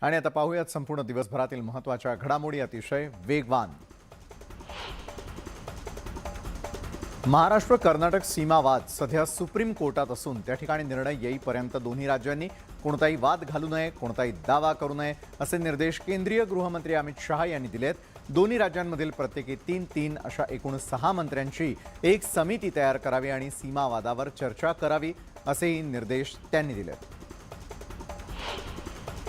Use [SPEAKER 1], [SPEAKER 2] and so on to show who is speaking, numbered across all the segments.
[SPEAKER 1] आणि आता पाहूयात संपूर्ण दिवसभरातील महत्त्वाच्या घडामोडी अतिशय वेगवान। महाराष्ट्र कर्नाटक सीमा वाद सध्या सुप्रीम कोर्टात असून त्या ठिकाणी निर्णय येईपर्यंत दोन्ही राज्यांनी कोणताही वाद घालू नये, कोणताही दावा करू नये असे निर्देश केंद्रीय गृहमंत्री अमित शहा यांनी दिलेत। दोन्ही राज्यांमधील प्रत्येकी 3-3 अशा एकूण 6 मंत्र्यांची एक समिती तयार करावी आणि सीमा वादावर चर्चा करावी असेही निर्देश त्यांनी दिलेत।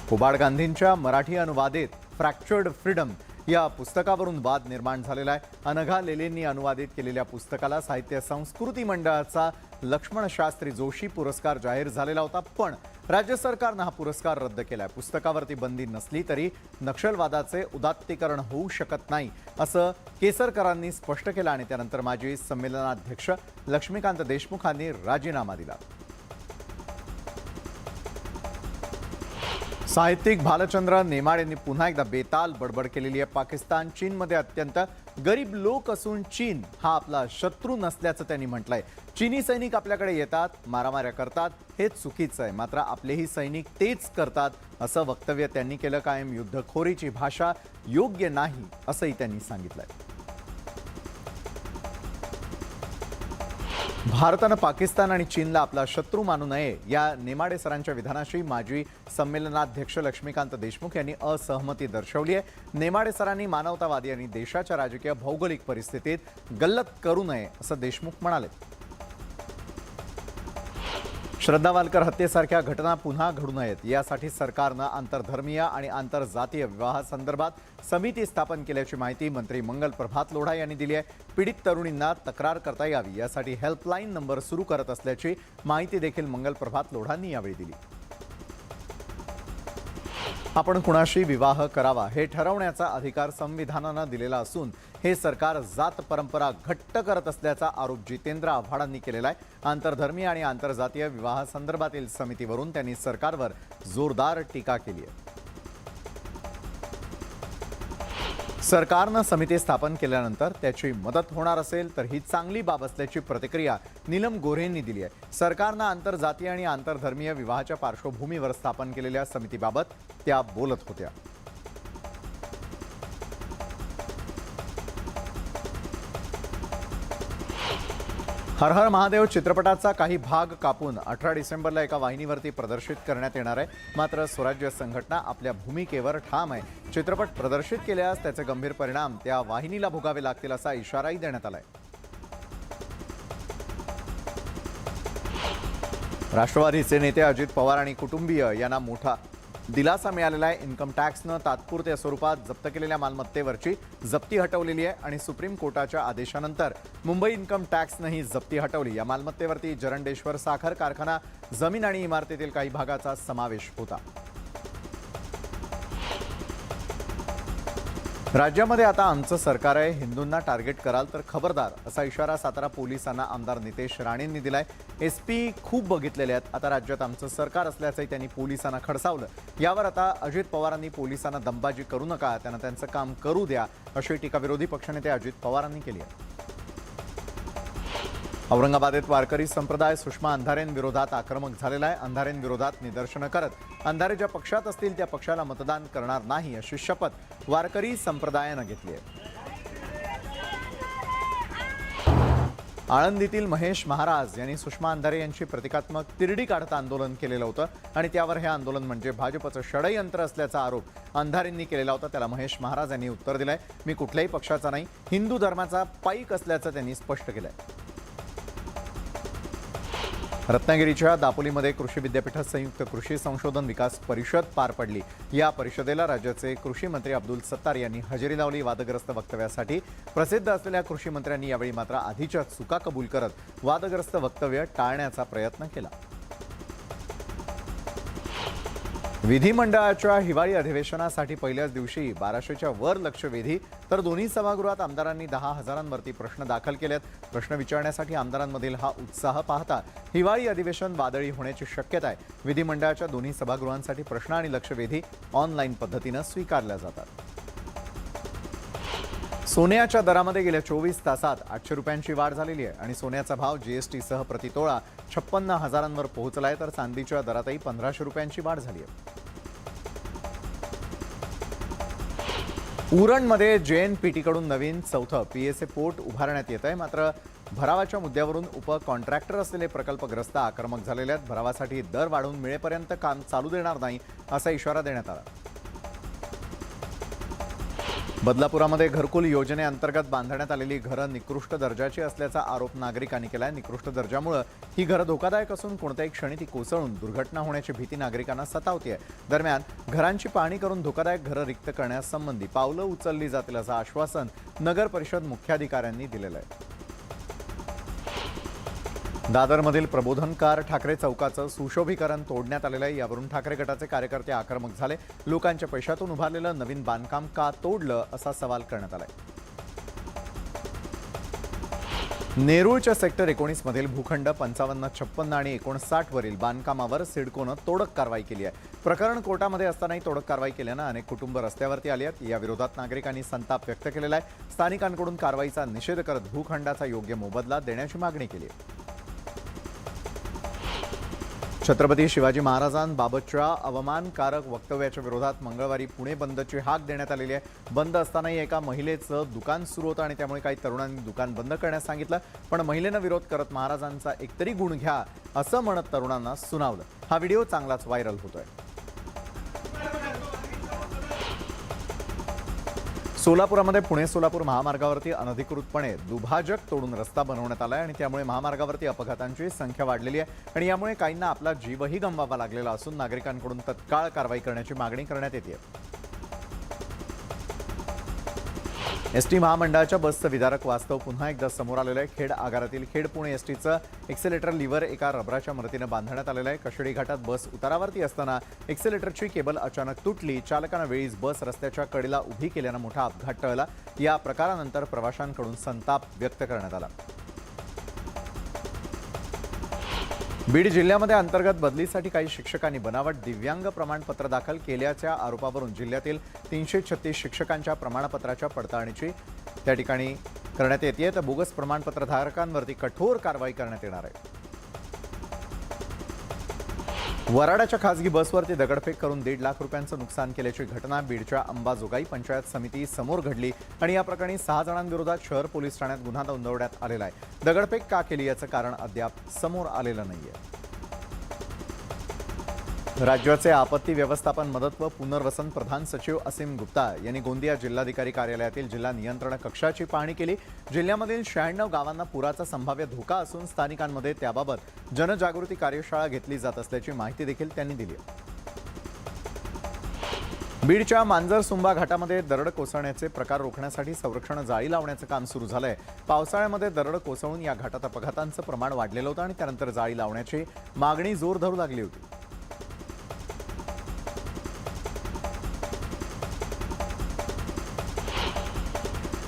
[SPEAKER 1] कुबाड गांधींच्या मराठी अनुवादित फ्रॅक्चर्ड फ्रीडम या पुस्तकावरून वाद निर्माण झालेला आहे। अनघा लेलेंनी अनुवादित केलेल्या पुस्तकाला साहित्य संस्कृती मंडळाचा लक्ष्मण शास्त्री जोशी पुरस्कार जाहीर झालेला होता, पण राज्य सरकारने हा पुरस्कार रद्द केलाय। पुस्तकावरती बंदी नसली तरी नक्षलवादाचे उदात्तीकरण होऊ शकत नाही असं केसरकरांनी स्पष्ट केलं आणि त्यानंतर माजी संमेलनाध्यक्ष लक्ष्मीकांत देशमुखांनी राजीनामा दिला। साहित्यिक भालचंद्र नेमाड यांनी पुन्हा एकदा बेताल बडबड केलेली आहे। पाकिस्तान चीनमध्ये अत्यंत गरीब लोक असून चीन हा आपला शत्रू नसल्याचं त्यांनी म्हटलंय। चीनी सैनिक आपल्याकडे येतात, मारामाऱ्या करतात, हेच चुकीचं आहे, मात्र आपलेही सैनिक तेच करतात असं वक्तव्य त्यांनी केलं। कायम युद्धखोरीची भाषा योग्य नाही असंही त्यांनी सांगितलंय। भारतानं पाकिस्तान आणि चीनला आपला शत्रू मानू नये या नेमाडे सरांच्या विधानाशी माजी संमेलनाध्यक्ष लक्ष्मीकांत देशमुख यांनी असहमती दर्शवली आहे। नेमाडे सरांनी मानवतावादी आणि देशाच्या राजकीय भौगोलिक परिस्थितीत गल्लत करू नये असं देशमुख म्हणाले। श्रद्धा वालकर हत्येसारख्या घटना पुन्हा घडू नयेत यासाठी सरकारनं आंतरधर्मीय आणि आंतरजातीय विवाहासंदर्भात समिती स्थापन केल्याची माहिती मंत्री मंगल प्रभात लोढा यांनी दिली आहे। पीडित तरुणींना तक्रार करता यावी यासाठी हेल्पलाईन नंबर सुरू करत असल्याची माहिती देखील मंगल प्रभात लोढांनी यावेळी दिली। आपण कुणाशी विवाह करावा हे ठरवण्याचा अधिकार संविधानानं दिलेला असून हे सरकार जात परंपरा घट्ट करत असल्याचा आरोप जितेंद्र आव्हाडांनी केलेला आहे। आंतरधर्मीय आणि आंतरजातीय विवाहासंदर्भातील समितीवरून त्यांनी सरकारवर जोरदार टीका केली आहे। सरकारनं समिती स्थापन केल्यानंतर त्याची मदत होणार असेल तर ही चांगली बाब असल्याची प्रतिक्रिया नीलम गोऱ्हेंनी दिली आहे। सरकारनं आंतरजातीय आणि आंतरधर्मीय विवाहाच्या पार्श्वभूमीवर स्थापन केलेल्या समितीबाबत त्या बोलत होत्या। हर हर महादेव चित्रपटाचा काही भाग कापून 18 डिसेंबरला एका वाहिनीवरती प्रदर्शित करण्यात येणार आहे, मात्र स्वराज्य संघटना आपल्या भूमिकेवर ठाम आहे। चित्रपट प्रदर्शित केल्यास त्याचे गंभीर परिणाम त्या वाहिनीला भोगावे लागतील असा इशाराही देण्यात आलाय। राष्ट्रवादीचे नेते अजित पवार आणि कुटुंबीय यांना मोठा दिलासा मिळालेला आहे। इन्कम टॅक्सनं तात्पुरत्या स्वरूपात जप्त केलेल्या मालमत्तेवरची जप्ती हटवलेली आहे आणि सुप्रीम कोर्टाच्या आदेशानंतर मुंबई इन्कम टॅक्सनं ही जप्ती हटवली। या मालमत्तेवरती जरंडेश्वर साखर कारखाना, जमीन आणि इमारतीतील काही भागाचा समावेश होता। राज्यामध्ये आता आमचं सरकार आहे, हिंदूंना टार्गेट कराल तर खबरदार असा इशारा सातारा पोलिसांना आमदार नितेश राणेंनी दिलाय। एसपी खूप बघितलेले आहेत, आता राज्यात आमचं सरकार असल्याचंही त्यांनी पोलिसांना खडसावलं। यावर आता अजित पवारांनी पोलिसांना दमबाजी करू नका, त्यांना त्यांचं काम करू द्या अशी टीका विरोधी पक्षनेते अजित पवारांनी केली आहे। औरंगाबादेत वारकरी संप्रदाय सुषमा अंधारेंविरोधात आक्रमक झालेला आहे। अंधारेंविरोधात निदर्शनं करत अंधारे ज्या पक्षात असतील त्या पक्षाला मतदान करणार नाही अशी शपथ वारकरी संप्रदायानं घेतली आहे। आळंदीतील महेश महाराज यांनी सुषमा अंधारे यांची प्रतिकात्मक तिरडी काढत आंदोलन केलेलं होतं आणि त्यावर हे आंदोलन म्हणजे भाजपचं षडयंत्र असल्याचा आरोप अंधारेंनी केलेला होता। त्याला महेश महाराज यांनी उत्तर दिलंय, मी कुठल्याही पक्षाचा नाही, हिंदू धर्माचा पाईक असल्याचं त्यांनी स्पष्ट केलंय। रत्नागिरीच्या दापोलीमध्ये कृषी विद्यापीठात संयुक्त कृषी संशोधन विकास परिषद पार पडली। या परिषदेला राज्याचे कृषी मंत्री अब्दुल सत्तार यांनी हजेरी लावली। वादग्रस्त वक्तव्यासाठी प्रसिद्ध असलेल्या कृषी मंत्र्यांनी यावेळी मात्र आधीच्या चुका कबूल करत वादग्रस्त वक्तव्य टाळण्याचा प्रयत्न केला। विधिमंडळाच्या हिवाळी अधिवेशनासाठी पहिल्याच दिवशी 1200च्या वर लक्षवेधी तर दोन्ही सभागृहात आमदारांनी 10,000वरती प्रश्न दाखल केलेत। प्रश्न विचारण्यासाठी आमदारांमधील हा उत्साह पाहता हिवाळी अधिवेशन वादळी होण्याची शक्यता आहे। विधिमंडळाच्या दोन्ही सभागृहांसाठी प्रश्न आणि लक्षवेधी ऑनलाईन पद्धतीने स्वीकारल्या जातात। सोन्याच्या दरामध्ये गेल्या 24 तासात 800 रुपयांची वाढ झालेली आहे आणि सोन्याचा भाव जीएसटी सह प्रतितोळा 56,000वर पोहोचला आहे, तर चांदीच्या दरातही 1500 रुपयांची वाढ झाली आहे। उरणमध्ये JNPT कडून नवीन चौथं PSA पोर्ट उभारण्यात येत आहे. मात्र भरावाच्या मुद्द्यावरून उपकॉन्ट्रॅक्टर असलेले प्रकल्पग्रस्त आक्रमक झालेले आहेत. भरावासाठी दर वाढवून मिळेपर्यंत काम चालू देणार नाही असा इशारा देण्यात आला. बदलापुरामध्ये घरकुल योजनेअंतर्गत बांधण्यात आलेली घरं निकृष्ट दर्जाची असल्याचा आरोप नागरिकांनी केलाय. निकृष्ट दर्जामुळे ही घरं धोकादायक असून कोणत्याही क्षणी ती कोसळून दुर्घटना होण्याची भीती नागरिकांना सतावते. दरम्यान घरांची पाहणी करून धोकादायक घरं रिक्त करण्यासंबंधी पावलं उचलली जातील असं आश्वासन नगर परिषद मुख्याधिकाऱ्यांनी दिलेलं आहे. दादरमधील प्रबोधनकार ठाकरे चौकाचं सुशोभीकरण तोडण्यात आलेलं आहे. यावरून ठाकरे गटाचे कार्यकर्ते आक्रमक झाले. लोकांच्या पैशातून उभारलेलं नवीन बांधकाम का तोडलं असा सवाल करण्यात आलाय. नेरूळच्या सेक्टर 19 मधील भूखंड 55, 56 आणि 59 वरील बांधकामावर सिडकोनं तोडक कारवाई केली आहे. प्रकरण कोर्टामध्ये असतानाही तोडक कारवाई केल्यानं अनेक कुटुंब रस्त्यावरती आली आहेत. या विरोधात नागरिकांनी संताप व्यक्त केलेला आहे. स्थानिकांकडून कारवाईचा निषेध करत भूखंडाचा योग्य मोबदला देण्याची मागणी केली आहे. छत्रपती शिवाजी महाराजांबाबतच्या अवमानकारक वक्तव्याच्या विरोधात मंगळवारी पुणे बंदची हाक देण्यात आलेली आहे. बंद असतानाही एका महिलेचं दुकान सुरू होतं आणि त्यामुळे काही तरुणांनी दुकान बंद करण्यास सांगितलं. पण महिलेनं विरोध करत महाराजांचा एकतरी गुण घ्या असं म्हणत तरुणांना सुनावलं. हा व्हिडिओ चांगलाच व्हायरल होतोय. सोलापुरामध्ये पुणे सोलापूर महामार्गावरती अनधिकृतपणे दुभाजक तोडून रस्ता बनवण्यात आलाय आणि त्यामुळे महामार्गावरती अपघातांची संख्या वाढलेली आहे आणि यामुळे काहींना आपला जीवही गमवावा लागलेला असून नागरिकांकडून तत्काळ कारवाई करण्याची मागणी करण्यात येते. एसटी महामंडळाच्या बसचं विदारक वास्तव पुन्हा एकदा समोर आलेलं आहे. खेड आगारातील खेड पुणे एसटीचं एक्सेलेटर लिव्हर एका रबराच्या मदतीनं बांधण्यात आलेलं आहे. कशेडी घाटात बस उतारावरती असताना एक्सेलेटरची केबल अचानक तुटली. चालकानं वेळीच बस रस्त्याच्या कडेला उभी केल्यानं मोठा अपघात टळला. या प्रकारानंतर प्रवाशांकडून संताप व्यक्त करण्यात आला. बीड जिल्ह्यामध्ये अंतर्गत बदलीसाठी काही शिक्षकांनी बनावट दिव्यांग प्रमाणपत्र दाखल केल्याच्या आरोपावरून जिल्ह्यातील 336 शिक्षकांच्या प्रमाणपत्राच्या पडताळणीची त्या ठिकाणी करण्यात येते. तर बोगस प्रमाणपत्रधारकांवरती कठोर कारवाई करण्यात येणार आहे. वराडाच्या खासगी बसवरती दगडफेक करून 1.5 लाख रुपयांचं नुकसान केल्याची घटना बीडच्या अंबाजोगाई पंचायत समिती समोर घडली आणि या प्रकरणी 6 जणांविरोधात शहर पोलीस ठाण्यात गुन्हा नोंदवण्यात आलेला आहे. दगडफेक का केली याचं कारण अद्याप समोर आलेलं नाहीये. राज्याचे आपत्ती व्यवस्थापन मदत व पुनर्वसन प्रधान सचिव असीम गुप्ता यांनी गोंदिया जिल्हाधिकारी कार्यालयातील जिल्हा नियंत्रण कक्षाची पाहणी केली. जिल्ह्यामधील 96 गावांना पुराचा संभाव्य धोका असून स्थानिकांमध्ये त्याबाबत जनजागृती कार्यशाळा घेतली जात असल्याची माहिती देखील त्यांनी दिली. बीडच्या मांजरसुंबा घाटामध्ये दरड कोसळण्याचे प्रकार रोखण्यासाठी संरक्षण जाळी लावण्याचं काम सुरू झालंय. पावसाळ्यामध्ये दरड कोसळून या घाटात अपघातांचं प्रमाण वाढलेलं होतं आणि त्यानंतर जाळी लावण्याची मागणी जोर धरू लागली होती.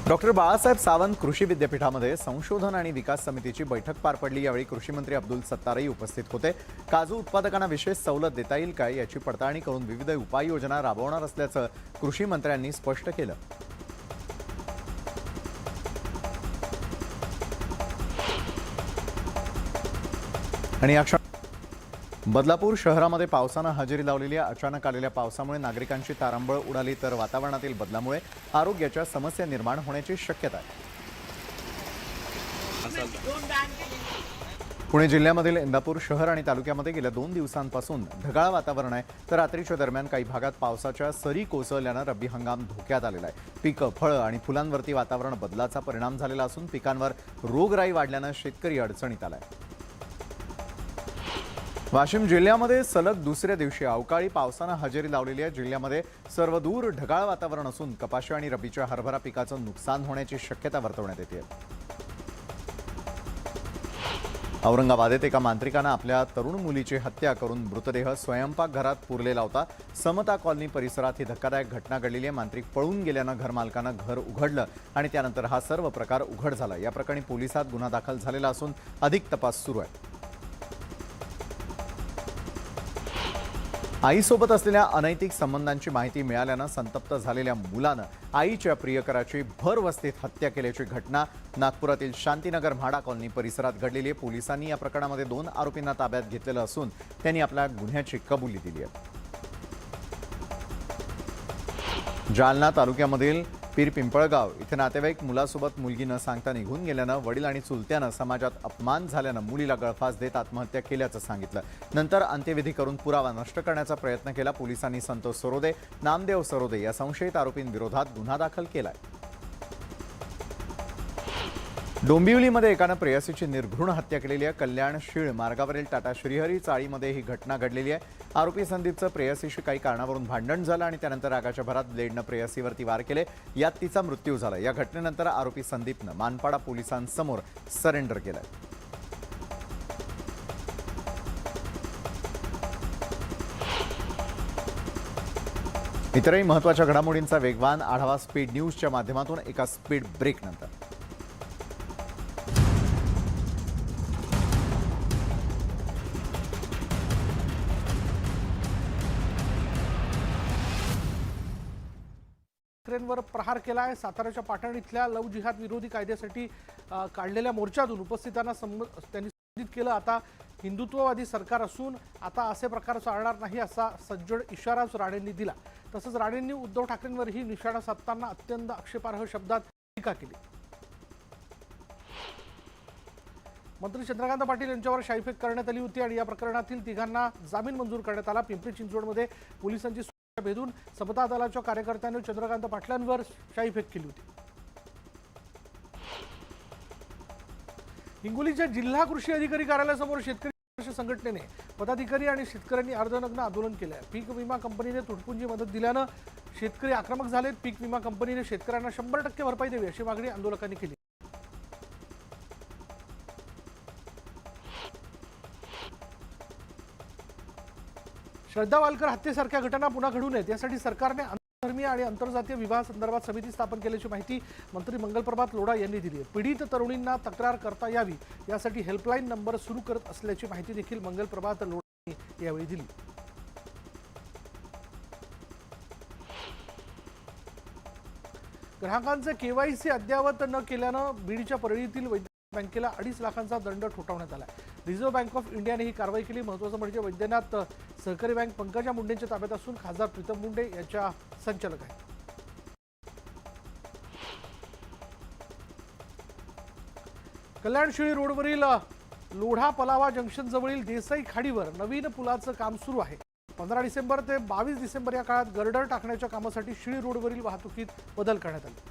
[SPEAKER 1] डॉक्टर बाळासाहेब सावंत कृषी विद्यापीठामध्ये संशोधन आणि विकास समितीची बैठक पार पडली. यावेळी कृषी मंत्री अब्दुल सत्तारही उपस्थित होते. काजू उत्पादकांना विशेष सवलत देता येईल काय याची पडताळणी करून विविध उपाययोजना राबवणार असल्याचं कृषी मंत्र्यांनी स्पष्ट केलं. आणि बदलापूर शहरामध्ये पावसानं हजेरी लावलेली आहे. अचानक आलेल्या पावसामुळे नागरिकांची तारांबळ उडाली तर वातावरणातील बदलामुळे आरोग्याच्या समस्या निर्माण होण्याची शक्यता आहे. पुणे जिल्ह्यामधील इंदापूर शहर आणि तालुक्यामध्ये गेल्या 2 दिवसांपासून ढगाळ वातावरण आहे. तर रात्रीच्या दरम्यान काही भागात पावसाच्या सरी कोसळल्यानं रब्बी हंगाम धोक्यात आलेला आहे. पिकं, फळं आणि फुलांवरती वातावरण बदलाचा परिणाम झालेला असून पिकांवर रोगराई वाढल्यानं शेतकरी अडचणीत आलाय. वाशिम जिल्ह्यामध्ये सलग दुसऱ्या दिवशी अवकाळी पावसानं हजेरी लावलेली आहे. जिल्ह्यामध्ये सर्वदूर ढगाळ वातावरण असून कपाशी आणि रब्बीच्या हरभरा पिकाचं नुकसान होण्याची शक्यता वर्तवण्यात येते. औरंगाबादेत एका मांत्रिकानं आपल्या तरुण मुलीची हत्या करून मृतदेह स्वयंपाकघरात पुरलेला होता. समता कॉलनी परिसरात ही धक्कादायक घटना घडलेली आहे. मांत्रिक पळून गेल्यानं घरमालकानं घर उघडलं आणि त्यानंतर हा सर्व प्रकार उघड झाला. या प्रकरणी पोलिसात गुन्हा दाखल झालेला असून अधिक तपास सुरू आहे. आईसोबत असलेल्या अनैतिक संबंधांची माहिती मिळाल्यानं संतप्त झालेल्या मुलानं आईच्या प्रियकराची भरवस्तीत हत्या केल्याची घटना नागपुरातील शांतीनगर म्हाडा कॉलनी परिसरात घडलेली आहे. पोलिसांनी या प्रकरणामध्ये 2 आरोपींना ताब्यात घेतलेलं असून त्यांनी आपल्या गुन्ह्याची कबुली दिली आहे. जालना तालुक्यामधील पीर पिंपळगाव इथे नातेवाईक मुलासोबत मुलगी न सांगता निघून गेल्यानं वडील आणि चुलत्यानं समाजात अपमान झाल्यानं मुलीला गळफास देत आत्महत्या केल्याचं सांगितलं। नंतर अंत्यविधी करून पुरावा नष्ट करण्याचा प्रयत्न केला। पोलिसांनी संतोष सरोदे, नामदेव सरोदे या संशयित आरोपींविरोधात गुन्हा दाखल केलाय। डोंबिवलीमध्ये एकानं प्रेयसीची निर्घृण हत्या केलेली आहे। कल्याण शीळ मार्गावरील टाटा श्रीहरी चाळीमध्ये ही घटना घडलेली आहे। आरोपी संदीपचं प्रेयसीशी काही कारणावरून भांडण झालं आणि त्यानंतर रागाच्या भरात ब्लेडनं प्रेयसीवरती वार केले। यात तिचा मृत्यू झाला। या घटनेनंतर आरोपी संदीपनं मानपाडा पोलिसांसमोर सरेंडर केलंय। इतरही महत्त्वाच्या घडामोडींचा वेगवान आढावा स्पीड न्यूजच्या माध्यमातून एका स्पीड ब्रेकनंतर।
[SPEAKER 2] वर प्रहार केला आहे। साताऱ्याच्या पाटण इथल्या लव जिहाद विरोधी कायद्यासाठी काढलेल्या मोर्चातून उपस्थितांना त्यांनी संबोधित केलं। आता हिंदुत्ववादी सरकार असून आता असे प्रकार चालणार नाही असा सज्जड इशाराच राणेंनी दिला। तसंच राणेंनी उद्धव ठाकरेंवरही निशाणा साधताना अत्यंत आक्षेपार्ह शब्दात टीका केली। मंत्री चंद्रकांत पाटील यांच्यावर शाईफेक करण्यात आली होती आणि या प्रकरणातील तिघांना जामीन मंजूर करण्यात आला। पिंपरी चिंचवडमध्ये पोलिसांची भेदून समता दलाच्या कार्यकर्त्यांनी चंद्रकांत पाटलांवर शाईफेक केली होती। हिंगोलीच्या जिल्हा कृषी अधिकारी कार्यालयासमोर शेतकरी संघटनेने पदाधिकारी आणि शेतकऱ्यांनी अर्धनग्न आंदोलन केले। पीक विमा कंपनीने तुटपुंजी मदत दिल्यानं शेतकरी आक्रमक झालेत। पीक विमा कंपनीने शेतकऱ्यांना 100% भरपाई द्यावी अशी मागणी आंदोलकांनी केली। श्रद्धा वालकर हत्येसारख्या घटना पुन्हा घडू नयेत यासाठी सरकारने आंतरधर्मीय आणि आंतरजातीय विवाह संदर्भात समिती स्थापन केल्याची माहिती मंत्री मंगलप्रभात लोढा यांनी दिली आहे। पीडित तरुणींना तक्रार करता यावी यासाठी हेल्पलाईन नंबर सुरू करत असल्याची माहिती देखील मंगलप्रभात लोढा यांनी यावेळी दिली। ग्राहकांचे केवायसी अद्ययावत न केल्यानं बीडच्या परळीतील बँकेला 2.5 लाखांचा दंड ठोठावण्यात आला। रिझर्व्ह बँक ऑफ इंडियाने ही कारवाई केली। महत्त्वाचं म्हणजे वैद्यनाथ सहकारी बँक पंकजा मुंडेंच्या ताब्यात असून खासदार प्रीतम मुंडे यांच्या संचालक आहेत। कल्याण शिळी रोडवरील लोढा पलावा जंक्शन जवळील देसाई खाडीवर नवीन पुलाचं काम सुरू आहे। 15 डिसेंबर ते 22 डिसेंबर या काळात गर्डर टाकण्याच्या कामासाठी शिळी रोडवरील वाहतुकीत बदल करण्यात आले।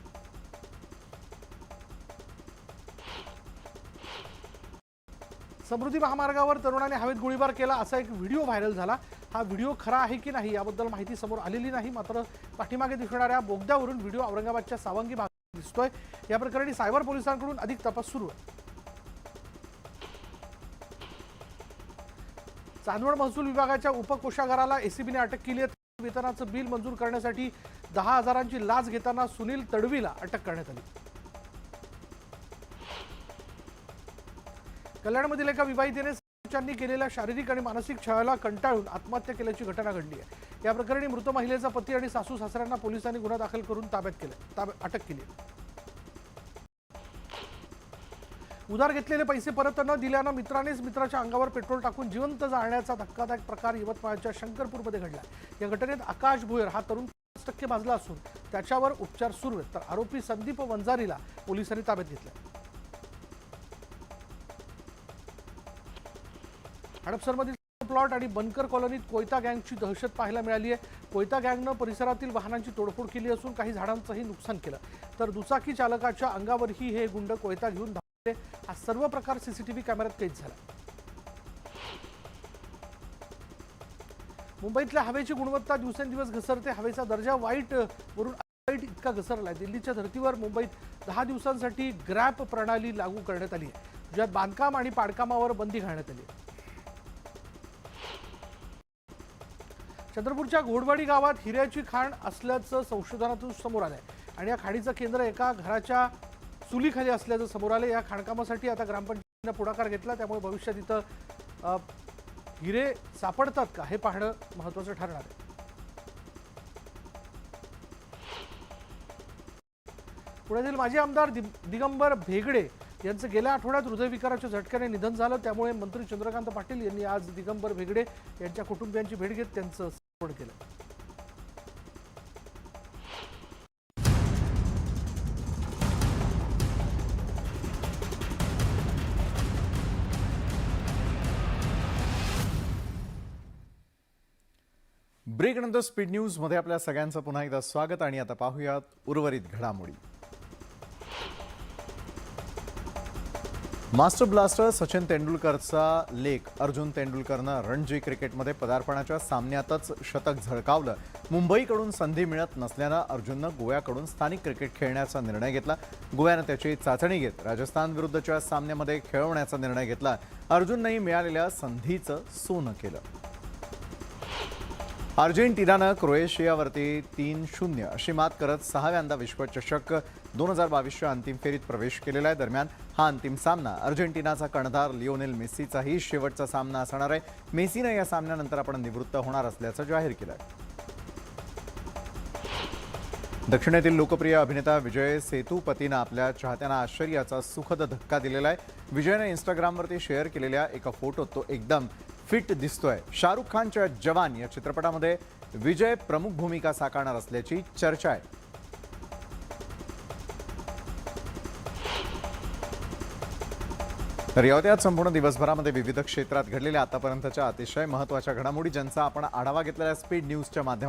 [SPEAKER 2] समृद्धी महामार्गावर तरुणाने हवेत गोळीबार केला असा एक व्हिडिओ व्हायरल झाला। हा व्हिडिओ खरा आहे की नाही याबद्दल माहिती समोर आलेली नाही। मात्र पाठीमागे दिसणाऱ्या बोगद्यावरून व्हिडिओ औरंगाबादच्या सावंगी भागात दिसतोय। या प्रकरणी सायबर पोलिसांकडून अधिक तपास सुरू आहे। चांदवड महसूल विभागाच्या उपकोषागाराला एसीबीने अटक केली आहे। वेतनाचं बिल मंजूर करण्यासाठी 10,000ची लाच घेताना सुनील तडवीला अटक करण्यात आली। कल्याणमधील एका विवाहितेने समोरच्यांनी केलेल्या शारीरिक आणि मानसिक छळाला कंटाळून आत्महत्या केल्याची घटना घडली आहे। या प्रकरणी मृत महिलेचा पती आणि सासू सासऱ्यांना पोलिसांनी गुन्हा दाखल करून अटक केली। उधार घेतलेले पैसे परत न दिल्यानं मित्रानेच मित्राच्या अंगावर पेट्रोल टाकून जिवंत जाळण्याचा धक्कादायक प्रकार यवतमाळच्या शंकरपूरमध्ये घडला। या घटनेत आकाश भुयर हा तरुण 50% भाजला असून त्याच्यावर उपचार सुरू आहेत। तर आरोपी संदीप वंजारीला पोलिसांनी ताब्यात घेतलं। हडपसरमधील प्लॉट आणि बनकर कॉलनीत कोयता गँगची दहशत पाहायला मिळाली आहे। कोयता गँगनं परिसरातील वाहनांची तोडफोड केली असून काही झाडांचंही नुकसान केलं। तर दुचाकी चालकाच्या अंगावरही हे गुंड कोयता घेऊन धावले। हा सर्व प्रकार सीसीटीव्ही कॅमेऱ्यात कैद झाला। मुंबईतल्या हवेची गुणवत्ता दिवसेंदिवस घसरते। हवेचा दर्जा वाईट वरून वाईट इतका घसरलाय। दिल्लीच्या धर्तीवर मुंबईत 10 दिवसांसाठी ग्रॅप प्रणाली लागू करण्यात आली आहे, ज्यात बांधकाम आणि पाडकामावर बंदी घालण्यात आली आहे। चंद्रपूरच्या घोडवाडी गावात हिऱ्याची खाण असल्याचं संशोधनातून समोर आलंय आणि या खाणीचं केंद्र एका घराच्या चुलीखाली असल्याचं समोर आले। या खाणकामासाठी आता ग्रामपंचायतीने पुढाकार घेतला, त्यामुळे भविष्यात इथं हिरे सापडतात का हे पाहणं महत्त्वाचं ठरणार आहे। पुण्यातील माजी आमदार दिगंबर भेगडे यांचं गेल्या आठवड्यात हृदयविकाराच्या झटक्याने निधन झालं। त्यामुळे मंत्री चंद्रकांत पाटील यांनी आज दिगंबर भेगडे यांच्या कुटुंबियांची भेट घेत त्यांचं सांत्वन केलं।
[SPEAKER 1] ब्रेकनंतर स्पीड न्यूजमध्ये आपल्या सगळ्यांचं पुन्हा एकदा स्वागत आणि आता पाहूयात उर्वरित घडामोडी. मास्टर ब्लास्टर सचिन तेंडुलकरचा लेक अर्जुन तेंडुलकरनं रणजी क्रिकेटमध्ये पदार्पणाच्या सामन्यातच शतक झळकावलं. मुंबईकडून संधी मिळत नसल्यानं अर्जुननं गोव्याकडून स्थानिक क्रिकेट खेळण्याचा निर्णय घेतला. गोव्यानं त्याची चाचणी घेत राजस्थान विरुद्धच्या सामन्यामध्ये खेळवण्याचा निर्णय घेतला. अर्जुननंही मिळालेल्या संधीचं सोनं केलं. अर्जेंटिनानं क्रोएशियावरती 3-0 अशी मात करत 6व्यांदा विश्वचषक 2022च्या अंतिम फेरीत प्रवेश केलेला आहे. दरम्यान हा अंतिम सामना अर्जेंटिनाचा कर्णधार लिओनेल मेस्सीचाही शेवटचा सामना असणार आहे. मेसीनं या सामन्यानंतर आपण निवृत्त होणार असल्याचं जाहीर केलं आहे. दक्षिणेतील लोकप्रिय अभिनेता विजय सेतुपतीनं आपल्या चाहत्यांना आश्चर्याचा सुखद धक्का दिलेला आहे. विजयनं इंस्टाग्रामवरती शेअर केलेल्या एका फोटोत तो एकदम फिट दिसतोय. शाहरुख खानच्या जवान या चित्रपटामध्ये विजय प्रमुख भूमिका साकारणार असल्याची चर्चा आहे. तर यात संपूर्ण दिवसभरामध्ये विविध क्षेत्रात घडलेल्या आतापर्यंतच्या अतिशय महत्त्वाच्या घडामोडी ज्यांचा आपण आढावा घेतलेला स्पीड न्यूजच्या माध्यमातून